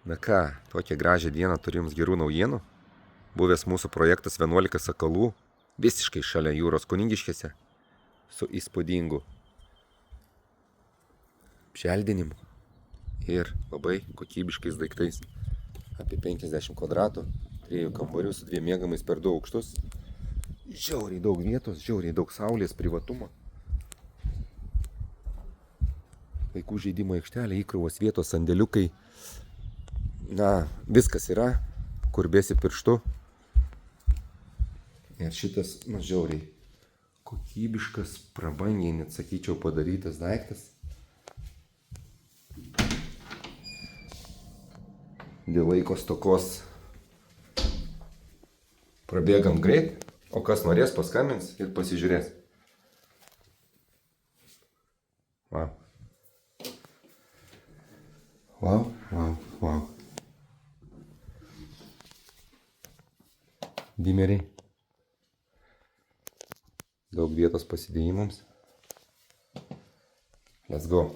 Na ką, tokią gražią dieną turiu jums gerų naujienų. Buvęs mūsų projektas 11 sakalų, visiškai šalia jūros Kunigiškėse, su įspūdingu apželdinimu ir labai kokybiškais daiktais. Apie 50 kvadratų, 3 kambarių su 2 miegamais per 2 aukštus. Žiauriai daug vietos, žiauriai daug saulės, privatumo. Vaikų žaidimo aikštelė, įkrovos vietos, sandėliukai. Na, viskas yra, kur bėsi pirštu. Ir šitas, žiauriai kokybiškas, prabangiai, net sakyčiau, padarytas daiktas. Dėl laiko stokos prabėgam greit, o kas norės paskambins ir pasižiūrės. Wow. Wow, wow, wow. Dimeriai. Daug vietos pasidėjimams. Let's go.